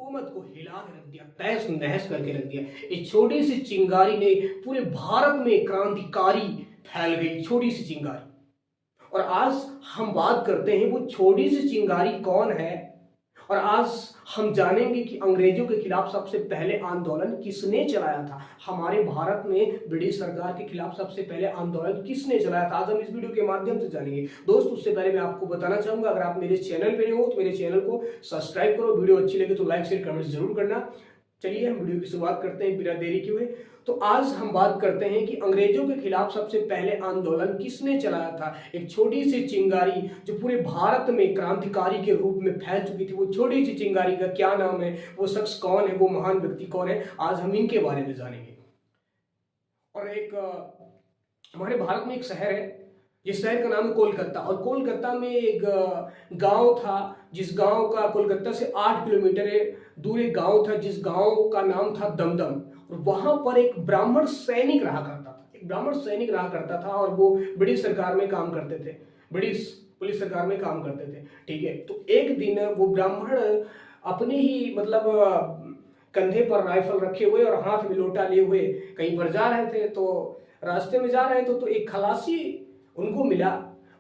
हुकूमत को हिला के रख दिया, तहस नहस करके रख दिया। एक छोटी सी चिंगारी ने पूरे भारत में क्रांतिकारी फैल गई, छोटी सी चिंगारी। और आज हम बात करते हैं वो छोटी सी चिंगारी कौन है, और आज हम जानेंगे कि अंग्रेजों के खिलाफ सबसे पहले आंदोलन किसने चलाया था। हमारे भारत में ब्रिटिश सरकार के खिलाफ सबसे पहले आंदोलन किसने चलाया था, आज हम इस वीडियो के माध्यम से जानेंगे। दोस्त उससे पहले मैं आपको बताना चाहूंगा, अगर आप मेरे चैनल पे हो तो मेरे चैनल को सब्सक्राइब करो, वीडियो अच्छी लगे तो लाइक शेयर कमेंट जरूर करना। चलिए हम वीडियो की शुरुआत करते हैं बिना देरी किए हुए। तो आज हम बात करते हैं कि अंग्रेजों के खिलाफ सबसे पहले आंदोलन किसने चलाया था। एक छोटी सी चिंगारी जो पूरे भारत में क्रांतिकारी के रूप में फैल चुकी थी, वो छोटी सी चिंगारी का क्या नाम है, वो शख्स कौन है, वो महान व्यक्ति कौन है, आज हम इनके बारे में जानेंगे। और एक हमारे भारत में एक शहर है, जिस शहर का नाम है कोलकाता, और कोलकाता में एक गांव था, जिस गांव का कोलकाता से 8 किलोमीटर दूर एक गांव था, जिस गांव का नाम था दमदम। और वहां पर एक ब्राह्मण सैनिक रहा करता था, एक ब्राह्मण सैनिक रहा करता था, और वो ब्रिटिश सरकार में काम करते थे, ब्रिटिश पुलिस सरकार में काम करते थे। ठीक है, तो एक दिन वो ब्राह्मण अपने ही कंधे पर राइफल रखे हुए और हाथ में लोटा लिए हुए कहीं पर जा रहे थे। तो रास्ते में जा रहे थे तो एक खलासी उनको मिला,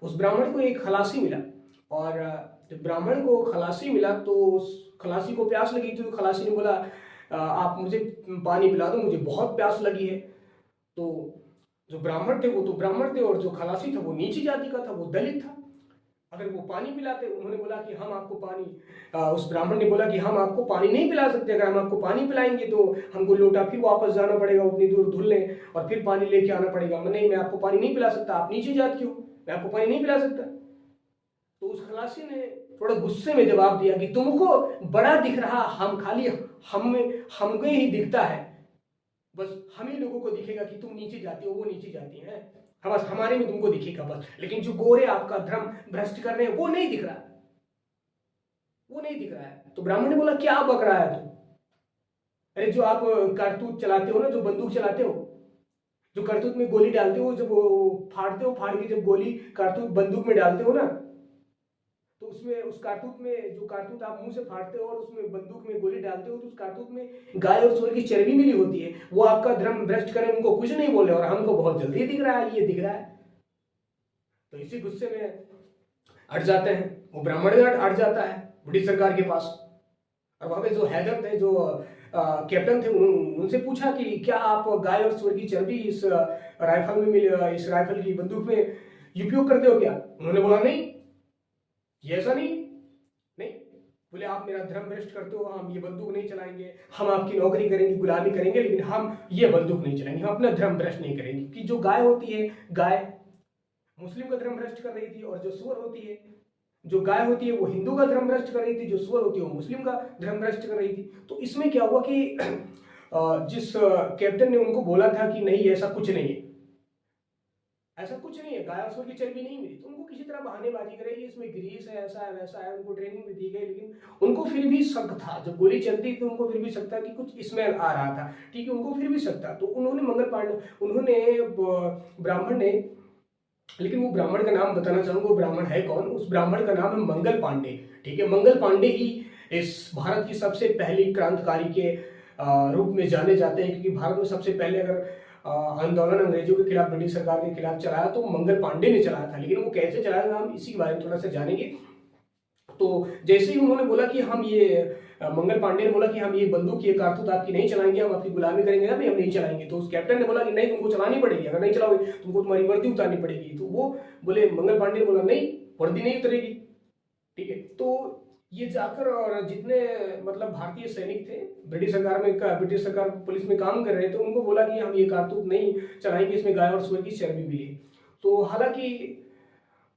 उस ब्राह्मण को एक खलासी मिला। और जब ब्राह्मण को खलासी मिला तो उस खलासी को प्यास लगी, तो खलासी ने बोला आप मुझे पानी पिला दो, मुझे बहुत प्यास लगी है। तो जो ब्राह्मण थे वो तो ब्राह्मण थे, और जो खलासी था वो नीची जाति का था, वो दलित था। अगर वो पानी पिलाते, उन्होंने बोला कि हम आपको पानी उस ब्राह्मण ने बोला कि हम आपको पानी नहीं पिला सकते, अगर हम आपको पानी पिलाएंगे तो हमको लोटा फिर वापस जाना पड़ेगा, उतनी दूर धुलने, और फिर पानी लेके आना पड़ेगा। नहीं, मैं आपको पानी नहीं पिला सकता, आप नीची जात की हो, मैं आपको पानी नहीं पिला सकता। तो उस खलासी ने थोड़ा गुस्से में जवाब दिया कि तुमको बड़ा दिख रहा, हम खाली हमको ही दिखता है, बस हम ही लोगों को दिखेगा कि तुम नीचे जाती हो, वो नीचे जाती है, बस हमारे में तुमको दिखेगा बस, लेकिन जो गोरे आपका धर्म भ्रष्ट कर रहे हैं वो नहीं दिख रहा है, वो नहीं दिख रहा है। तो ब्राह्मण ने बोला क्या बक रहा है तू, अरे जो आप कारतूस चलाते हो ना, जो बंदूक चलाते हो, जो कारतूस में गोली डालते हो, जब फाड़ते हो, फाड़ के जब गोली कारतूस बंदूक में डालते हो ना, तो उसमें उस कारतूस में जो कारतूस आप मुंह से फाड़ते हो और उसमें बंदूक में गोली डालते हो, तो उस कारतूस में गाय और सूअर की चर्बी मिली होती है। वो आपका धर्म भ्रष्ट करे, उनको कुछ नहीं बोले, और हमको बहुत जल्दी दिख रहा है, ये दिख रहा है। तो इसी गुस्से में अट जाते हैं, वो ब्राह्मण अट जाता है ब्रिटिश सरकार के पास। और वहां पे जो हैदर थे, जो कैप्टन थे, उनसे पूछा कि क्या आप गाय और सूअर की चर्बी इस राइफल में इस राइफल की बंदूक में उपयोग करते हो क्या। उन्होंने बोला नहीं, ये ऐसा नहीं नहीं। बोले आप मेरा धर्म भ्रष्ट करते हो, हम ये बंदूक नहीं चलाएंगे, हम आपकी नौकरी करेंगे, गुलामी करेंगे, लेकिन हम ये बंदूक नहीं चलाएंगे, हम अपना धर्म भ्रष्ट नहीं करेंगे। कि जो गाय होती है, गाय मुस्लिम का धर्म भ्रष्ट कर रही थी, और जो सूअर होती है, जो गाय होती है वो हिंदू का धर्म भ्रष्ट कर रही थी, जो सूअर होती है वो मुस्लिम का धर्म भ्रष्ट कर रही थी। तो इसमें क्या हुआ कि जिस कैप्टन ने उनको बोला था कि नहीं ऐसा कुछ नहीं है, ऐसा कुछ नहीं है, गाय और सूअर की चर्बी नहीं मिली, तो उनको किसी तरह बहानेबाजी करेगी, इसमें ग्रीस है, ऐसा है वैसा है, उनको ट्रेनिंग भी दी गई, लेकिन उनको फिर भी शक था। जब गोली चलती थी उनको फिर भी शक था कि कुछ स्मेल आ रहा था, ठीक है, उनको फिर भी शक था। तो ब्राह्मण ने, लेकिन वो ब्राह्मण का नाम बताना चाहूंगा, वो ब्राह्मण है कौन, उस ब्राह्मण का नाम है मंगल पांडे। ठीक है, मंगल पांडे ही इस भारत की सबसे पहली क्रांतिकारी के रूप में जाने जाते हैं, क्योंकि भारत में सबसे पहले अगर आंदोलन अंग्रेजों के खिलाफ, ब्रिटिश सरकार के खिलाफ चलाया तो मंगल पांडे ने चलाया था। लेकिन वो कैसे चलाया था हम इसी के बारे में थोड़ा सा जानेंगे। तो जैसे ही उन्होंने बोला कि हम ये मंगल पांडे ने बोला कि हम ये बंदूक, ये कारतूस आपकी नहीं चलाएंगे, हम आपकी गुलामी करेंगे, हम नहीं चलाएंगे। तो उस कैप्टन ने बोला कि नहीं, तुमको चलानी पड़ेगी, अगर नहीं चलाओगे तुमको तुम्हारी वर्दी उतारनी पड़ेगी। तो वो बोले, मंगल पांडे ने बोला नहीं, वर्दी नहीं उतरेगी। ठीक है, तो ये जाकर, और जितने भारतीय सैनिक थे, ब्रिटिश सरकार पुलिस में काम कर रहे थे, उनको बोला कि हम ये कारतूस नहीं चलाएंगे, इसमें गाय और सूअर की चर्बी मिली। तो हालांकि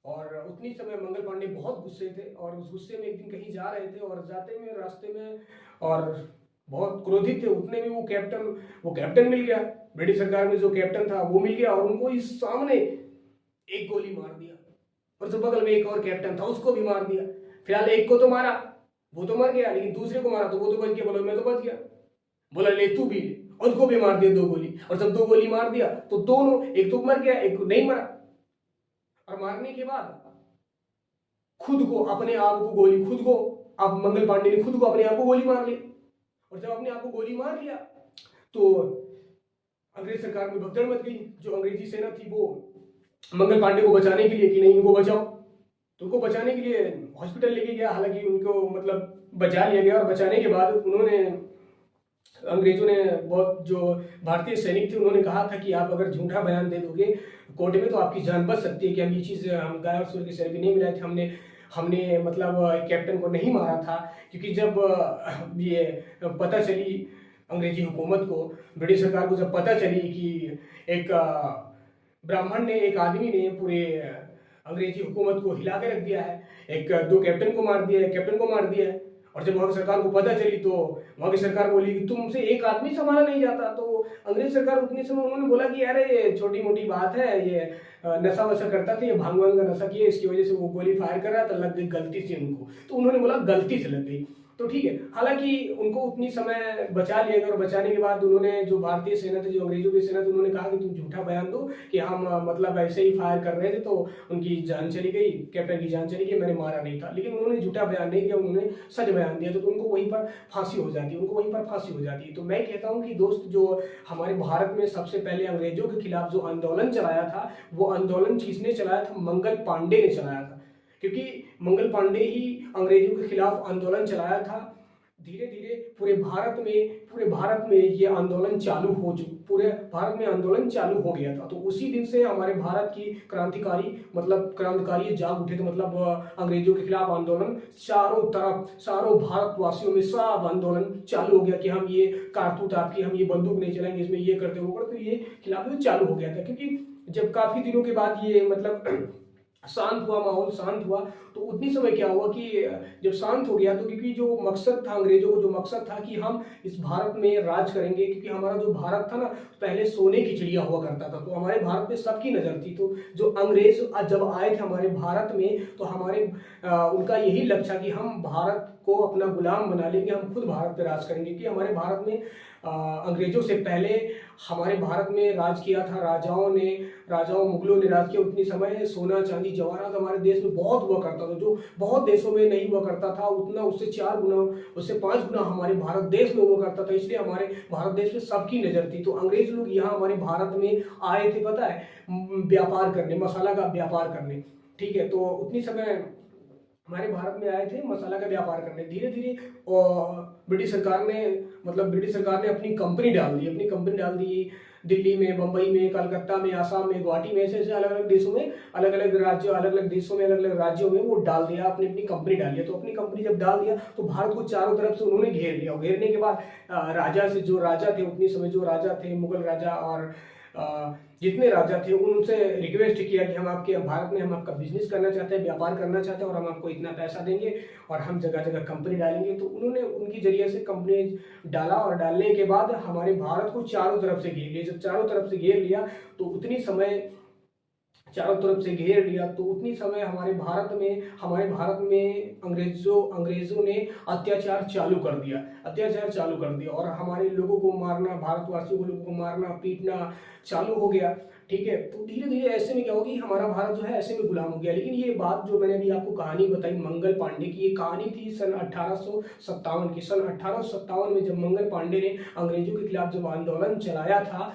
और उतनी समय मंगल पांडे बहुत गुस्से थे, और उस गुस्से में एक दिन कहीं जा रहे थे, और जाते में रास्ते में और बहुत क्रोधित थे, उतने में वो कैप्टन मिल गया, ब्रिटिश सरकार में जो कैप्टन था वो मिल गया, और उनको इस सामने एक गोली मार दिया। और जो बगल में एक और कैप्टन था उसको भी मार दिया। फिलहाल एक को तो मारा, वो तो मर गया, लेकिन दूसरे को मारा तो वो तो बच गया। बोला मैं तो बच गया, बोला ले तू भी, और उसको भी मार दिया 2 गोली। और जब 2 गोली मार दिया तो दोनों, एक तो मर गया, एक नहीं मरा। और मारने के बाद खुद को, अपने आप को गोली, खुद को, अब मंगल पांडे ने खुद को, अपने आप को गोली मार ली। और जब अपने आप को गोली मार लिया तो अंग्रेज सरकार में भगदड़ मच गई। जो अंग्रेजी सेना थी वो मंगल पांडे को बचाने के लिए कि नहीं इनको बचाओ, तो उनको बचाने के लिए हॉस्पिटल लेके गया। हालांकि उनको मतलब बचा लिया गया और बचाने के बाद उन्होंने अंग्रेजों ने बहुत जो भारतीय सैनिक थे उन्होंने कहा था कि आप अगर झूठा बयान दे दोगे कोर्ट में तो आपकी जान बच सकती है कि हम ये चीज़ हम गाय और सूर्य के शरीर नहीं मिलाए थे, हमने मतलब कैप्टन को नहीं मारा था। क्योंकि जब ये पता चली अंग्रेजी हुकूमत को, ब्रिटिश सरकार को जब पता चली कि एक ब्राह्मण ने, एक आदमी ने पूरे अंग्रेजी हुकूमत को हिला के रख दिया है, एक दो कैप्टन को मार दिया है, कैप्टन को मार दिया है, और जब वहाँ की सरकार को पता चली तो वहाँ की सरकार बोली कि तुमसे एक आदमी संभाला नहीं जाता। तो अंग्रेज सरकार उतने समय उन्होंने बोला कि अरे ये छोटी मोटी बात है, ये नशा वशा करता था, ये भांग वांग का नशा किया, इसकी वजह से वो गोली फायर कर रहा था, लग गई गलती से उनको। तो उन्होंने बोला गलती से लग गई तो ठीक है। हालांकि उनको उतनी समय बचा लिया गया और बचाने के बाद उन्होंने जो भारतीय सेना थी, जो अंग्रेजों की सेना थी, उन्होंने कहा कि तुम झूठा बयान दो कि हम मतलब ऐसे ही फायर कर रहे थे तो उनकी जान चली गई, कैप्टन की जान चली गई, मैंने मारा नहीं था। लेकिन उन्होंने झूठा बयान नहीं दिया, उन्होंने सच बयान दिया, तो उनको वहीं पर फांसी हो जाती है, उनको वहीं पर फांसी हो जाती है। तो मैं कहता हूँ कि दोस्त, जो हमारे भारत में सबसे पहले अंग्रेजों के खिलाफ जो आंदोलन चलाया था, वो आंदोलन किसने चलाया था? मंगल पांडे ने चलाया था। क्योंकि मंगल पांडे ही अंग्रेजों के खिलाफ आंदोलन चलाया था। धीरे धीरे पूरे भारत में ये आंदोलन चालू हो पूरे भारत में आंदोलन चालू हो गया था। तो उसी दिन से हमारे भारत की क्रांतिकारी जाग उठे थे। मतलब अंग्रेजों के खिलाफ आंदोलन चारों तरफ, सारों भारतवासियों में सब आंदोलन चालू हो गया कि हम ये कारतूस आपकी, हम ये बंदूक नहीं चलाएंगे, इसमें ये करते वो करते, ये खिलाफ चालू हो गया था। क्योंकि जब काफी दिनों के बाद ये मतलब शांत हुआ, माहौल शांत हुआ, तो उतनी समय क्या हुआ कि जब शांत हो गया तो क्योंकि जो मकसद था अंग्रेजों को, जो मकसद था कि हम इस भारत में राज करेंगे, क्योंकि हमारा जो भारत था ना पहले सोने की चिड़िया हुआ करता था, तो हमारे भारत पे सबकी नजर थी। तो जो अंग्रेज जब आए थे हमारे भारत में तो उनका यही लक्ष्य था कि हम भारत को अपना गुलाम बना लेंगे, हम खुद भारत पे राज करेंगे। कि हमारे भारत में अंग्रेजों से पहले हमारे भारत में राज किया था राजाओं मुगलों ने राज किया। उतनी समय सोना चांदी जवाहरात हमारे देश में बहुत हुआ करता था, जो बहुत देशों में नहीं हुआ करता था। उतना उससे 4 गुना, उससे 5 गुना हमारे भारत देश में हुआ करता था। इसलिए हमारे भारत देश में सबकी नजर थी। तो अंग्रेज लोग यहाँ हमारे भारत में आए थे, पता है, व्यापार करने, मसाला का व्यापार करने। ठीक है, तो उतनी समय हमारे भारत में आए थे मसाला का व्यापार करने। धीरे धीरे ब्रिटिश सरकार ने अपनी कंपनी डाल दी दिल्ली में, बंबई में, कलकत्ता में, आसाम में, गुवाहाटी में, ऐसे अलग अलग देशों में, अलग अलग राज्यों में वो डाल दिया, अपनी अपनी कंपनी डाल दिया। तो अपनी कंपनी जब डाल दिया तो भारत को चारों तरफ से उन्होंने घेर लिया। घेरने के बाद जो राजा थे उतनी समय, जो राजा थे मुगल राजा और जितने राजा थे, उनसे रिक्वेस्ट किया कि हम आपके भारत में हम आपका बिजनेस करना चाहते हैं, व्यापार करना चाहते हैं, और हम आपको इतना पैसा देंगे और हम जगह जगह कंपनी डालेंगे। तो उन्होंने उनकी जरिए से कंपनी डाला, और डालने के बाद हमारे भारत को चारों तरफ से घेर लिया। जब चारों तरफ से घेर लिया तो उतनी समय हमारे भारत में अंग्रेजों ने अत्याचार चालू कर दिया और हमारे लोगों को मारना, भारतवासियों को, लोगों को मारना पीटना चालू हो गया। ठीक है, तो धीरे धीरे ऐसे में क्या होगा कि हमारा भारत जो है ऐसे में गुलाम हो गया। लेकिन ये बात जो मैंने अभी आपको कहानी बताई मंगल पांडे की, ये कहानी थी सन 1857 की। सन 1857 में जब मंगल पांडे ने अंग्रेजों के खिलाफ जब आंदोलन चलाया था